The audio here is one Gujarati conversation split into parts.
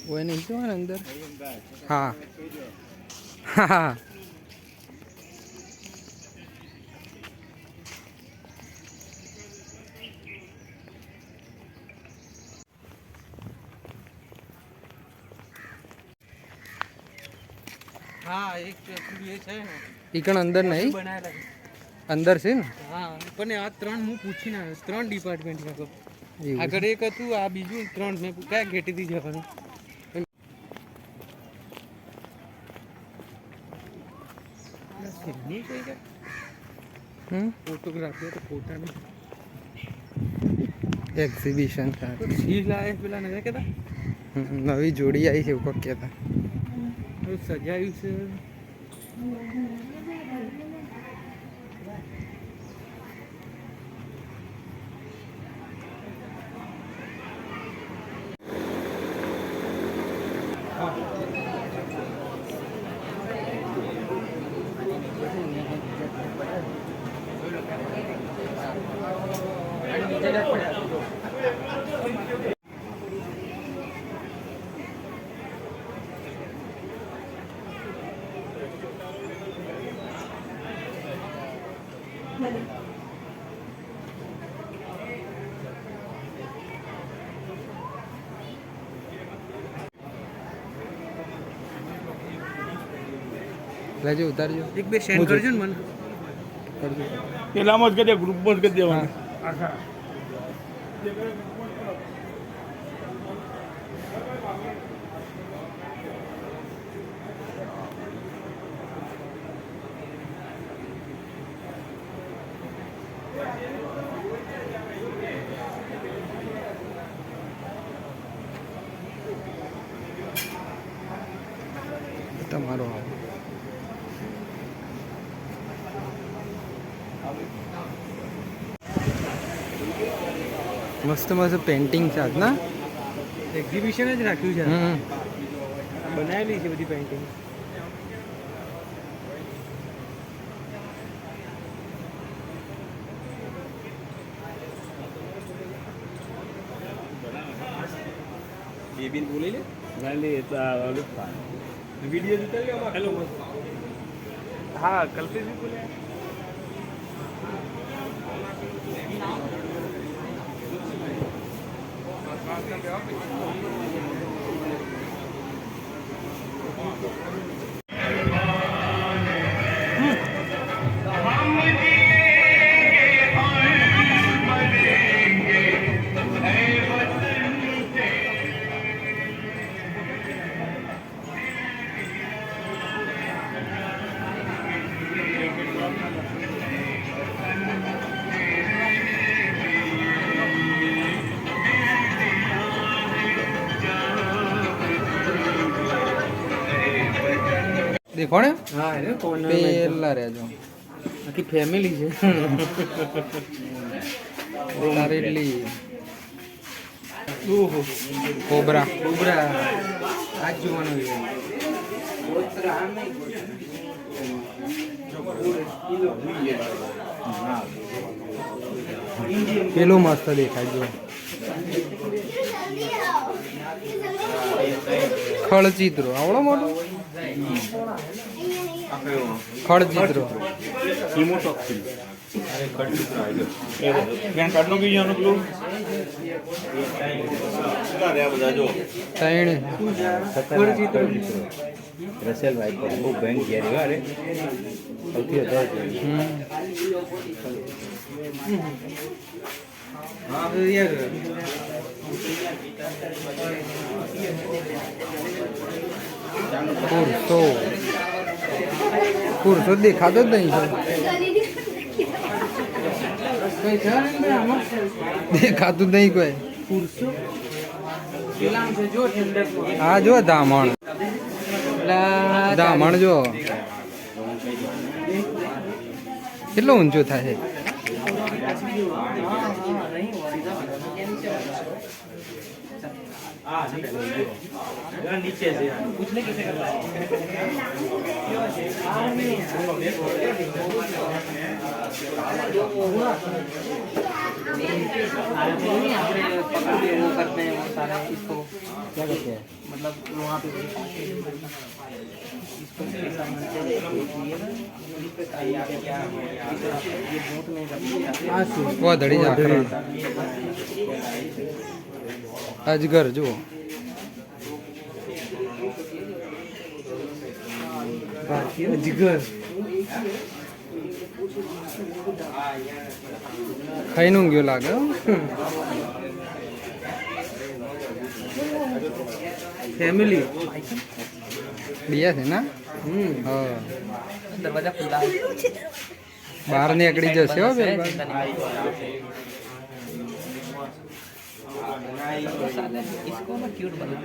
वो नहीं तो अंदर। हाँ हाँ हाँ एक ये છે ને ઈકણ અંદર નહીં બનાયેલા અંદર છે ને હા પણ આ ત્રણ હું પૂછીને આવ્યો ત્રણ ડિપાર્ટમેન્ટમાં તો એવું આગળ એક હતું આ બીજું ત્રણ મેં કયા ગેટેથી જવાનું ફોટોગ્રાફી તો ફોટાની એક્ઝિબિશન સીલ આવે પેલા નથી કહેતા નવી જોડી આવી છે એવું કોક કહેતા સજાયું છે લેજો ઉતારજો એક બે સેન્ડ કરજો ને મને કરજો પેલામાં જ કરી દે ગ્રુપમાં જ કરી દેવાનું આખા તમારો મસ્ત મસ્ત પેઇન્ટિંગ છે આજ ના એક્ઝિબિશન જ રાખ્યું છે બનાવેલી છે બધી પેઇન્ટિંગ બેબીન બોલી લે વાલી વિડિયો ઉતાર લે હેલો હા કલ્પેશ भी बोले દેખો ને હા એ કોર્નર પેલા રહેજો આખી ફેમિલી છે તારેલી ઓહો કોબરા કોબરા આજ જોવાનું છે પેલું મસ્ત દેખાય જો ખળચિત્રો આવડો મોટો ખળચિત્રો રસેલભાઈ પણ બહુ બેંક ઘેરી અરે સૌથી વધારે ખુરશો દેખાતો જ નહીં દેખાતું જ નહીં કોઈ ખુરશો આ જો ધામણ ધામણ જો કેટલું ઊંચું થાય છે. नीचे से पूछने किसे करना मतलब वहाँ पे વાદળી ઝાકરા અજગર જુઓ अजगर ખાઈને ઊંઘ્યો લાગે હો. फैमिली બીયા છે ના હા दरवाजा खुला બહાર નીકળી જશે હો બે इसको ना क्यूट बना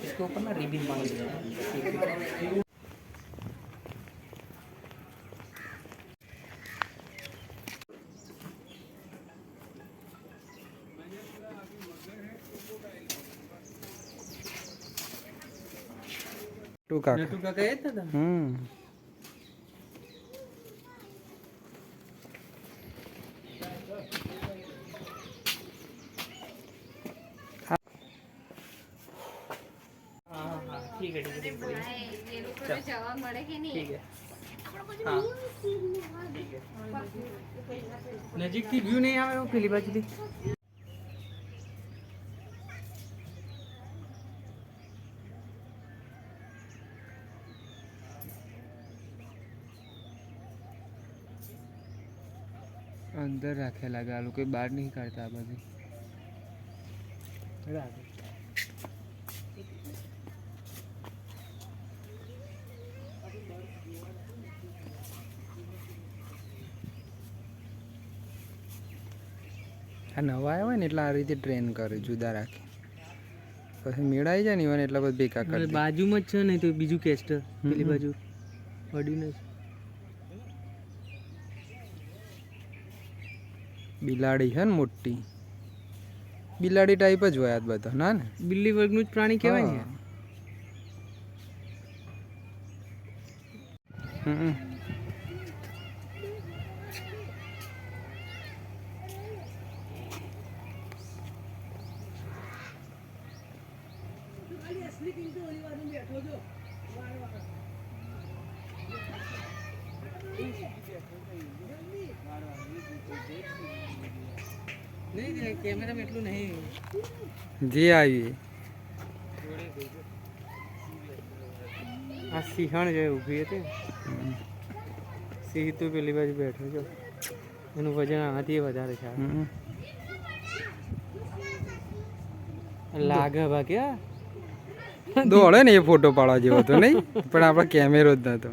इसके ऊपर ना रिबन बांध दो ટુ કાકા नटू का कहे था ठीक है જવા મળે કે નહીં ठीक है हाँ नजीक થી વ્યૂ નહીં આવે પેલી બાજુથી અંદર રાખેલા ગાલું કોઈ બહાર નહીં કાઢતા આ બધી આ નવા આવ્યા હોય ને એટલે આ રીતે ટ્રેન કરે જુદા રાખે પછી મેળાઈ જાય ને એવાને એટલા બધા ભેગા કરે બાજુમાં જ છે ને તો બીજું કેસ્ટર પેલી બાજુ અડીને બિલાડી છે ને મોટી બિલાડી ટાઈપ જ હોય આ બધા ના ને બિલ્લી વર્ગનું જ પ્રાણી કહેવાય ને હમ નહીં કેમેરામાં એટલું નહીં જે આવી આ સિંહણ જે ઊભી હતી સિંહ તો પેલી બાજુ બેઠો છો એનું વજન આનાથી વધારે છે લાગે બાકી દોડે ને એ ફોટો પાડવા જેવો હતો નહીં પણ આપણો કેમેરો જ નતો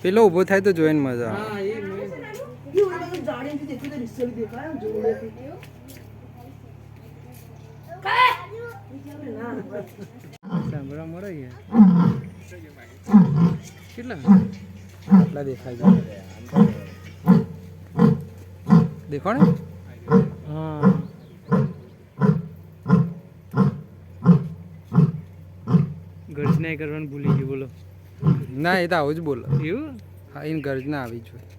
પેલો ઊભો થાય તો જોઈને મજા આવે હા એ સાંભળવા મળે કેટલા આટલા દેખાય છે દેખો ને હા ગર્જના કરવાનું ભૂલી ગયું બોલો ના એ તો આવું જ બોલો એવું હા એને ગર્જના આવી જોઈએ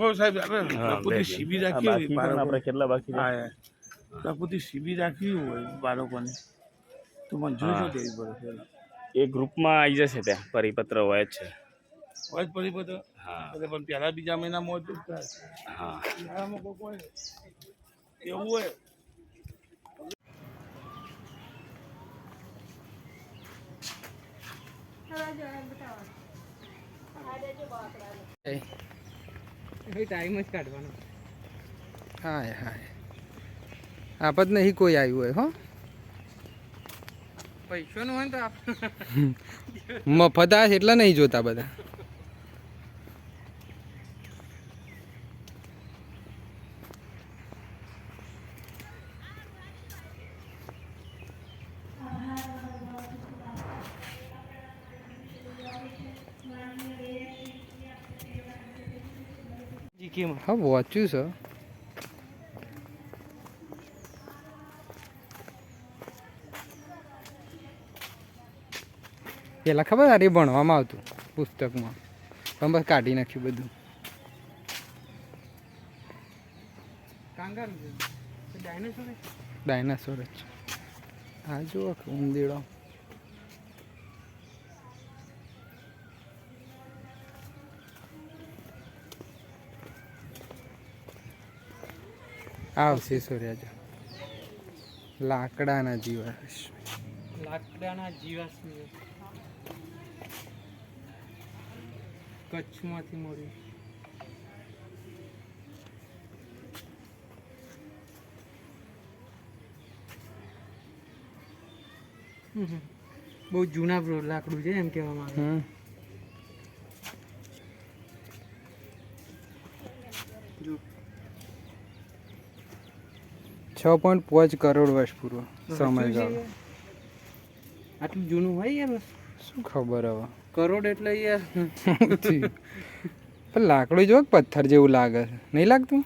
ભાવ સાહેબ આપણે પ્રકૃતિ શિબિર રાખી હોય આપણે કેટલા બાકી છે? હા પ્રકૃતિ શિબિર રાખવી હોય બાળકોને તો મને જોઈજો દેવી પડે એ ગ્રુપમાં આવી જશે ત્યાં પરિપત્ર હોય જ છે. હોય જ પરિપત્ર હા એટલે પણ પહેલા બીજા મહિનામાં હોય તો જ થાય. હા ઉનાળામાં કોક હોય એવું હોય. ટાઈમ જ કાઢવાનો. હાય હાય આપ જ નહીં કોઈ આવ્યું હોય હો. પૈસાનું હોય ને તો મફત આ છે એટલે નહીં જોતા બધા. જીકેમાં હા વાંચ્યું છે. પેલા ખબર આ ભણવામાં આવતું પુસ્તકમાં પણ બસ કાઢી નાખ્યું બધું. કાંગારું છે ડાયનાસોર ડાયનાસોર જ આ જુઓ ઉંદીડો. આવશે સૂર્યાજ લાકડાના જીવાશ. લાકડાના જીવાશ્મી કચ્છમાંથી મળ્યું. બહુ જૂના લાકડું છે એમ કહેવામાં આવે. 6.5 કરોડ વર્ષ પૂર્વ સમયગાળો. આટલું જૂનું હોય યાર. શું ખબર હવે. કરોડ એટલે યાર પણ લાકડું જો પથ્થર જેવું લાગે છે નહીં લાગતું.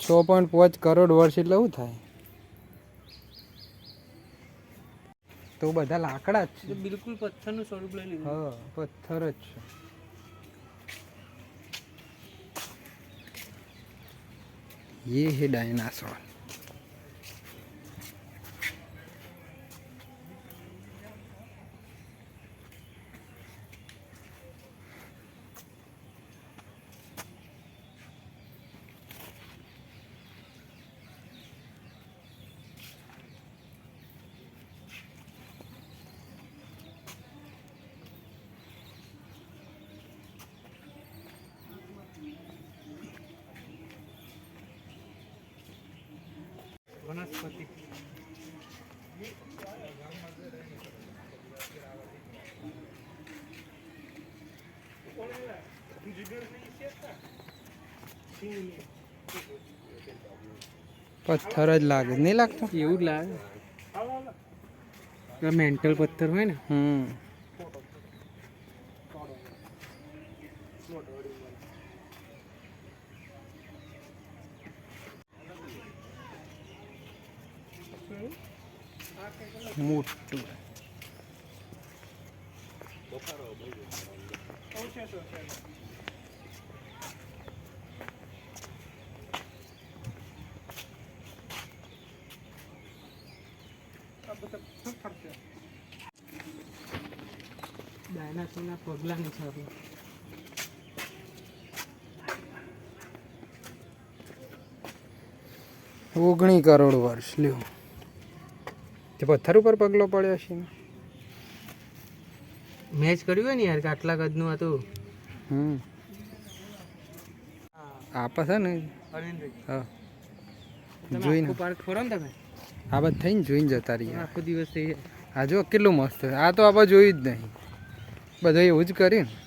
6.5 કરોડ વર્ષ એટલે શું થાય. તો બધા લાકડા જ છે. બિલકુલ પથ્થરનું સ્વરૂપ લઈ લીધું. હા પથ્થર જ છે. ये है डायनासोर. વનસ્પતિ પથ્થર જ લાગે નહીં લાગતું. એવું જ લાગે. મેન્ટલ પથ્થર હોય ને. મોટું ડાયનાસોરના પગલાની છાપ. 19 કરોડ વર્ષ લ્યો. તે પથ્થર ઉપર પગલો પડ્યો છે. મેચ કર્યું હોય ને યાર કે આટલા કદનું હતું. આપે છે ને. હા જોઈને પાર્ક ફરો ને તમે. આ બધું થઈને જોઈને જતા રહીએ. આખો દિવસ થઈ જાય. આ જો કેટલું મસ્ત છે. આ તો આપણે જોયું જ નહીં. બધું એવું જ કર્યું ને.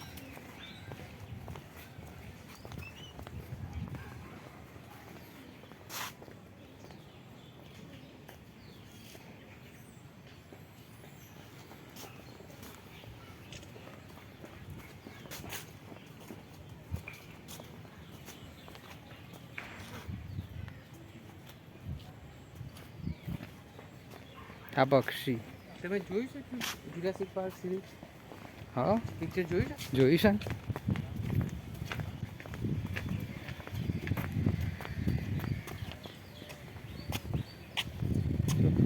આ પક્ષી તમે જોયું છે જુરાસિક પાર્ક સિરીઝ હા પિક્ચર જોયું છે જોઈશ ને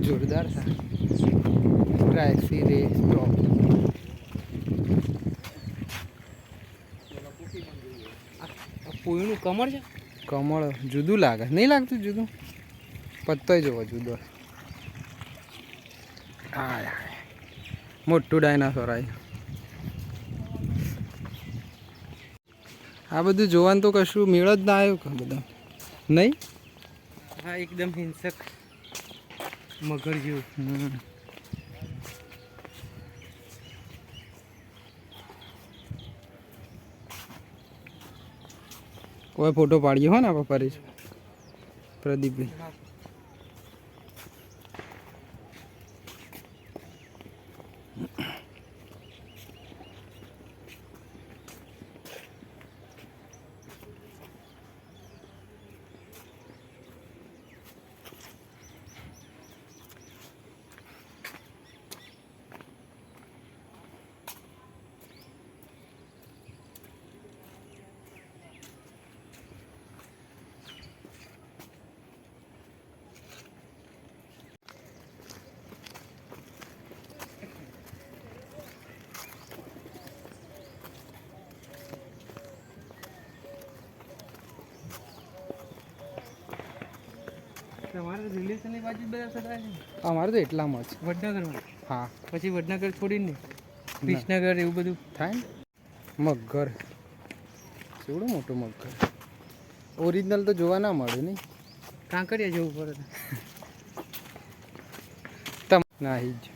જોરદાર છે ટ્રેક્સી રેસ ટોપ આ પોઈનું કમર છે કમળ જુદું લાગે નહીં લાગતું જુદું પત્તોય જોવો જુદો હા મોટું ડાયનાસોર આવ્યું આ બધું જોવાનું તો કશું મેળ જ ના આવ્યો કે બધા નહીં હા એકદમ હિંસક મગર જેવું હમ. કોઈ ફોટો પાડીએ હો ને આપણે પરેશ પ્રદીપભાઈ તમારે રિલેશનની બાજુ બધા સદાય છે અમારે તો એટલામાં જ વડનગરમાં હા પછી વડનગર છોડીને વિસનગર એવું બધું થાય ને મગર કેવડો મોટો મગર ઓરિજિનલ તો જોવા ના મળે નહીં કાંકરિયા જવું પડે તમ ના જ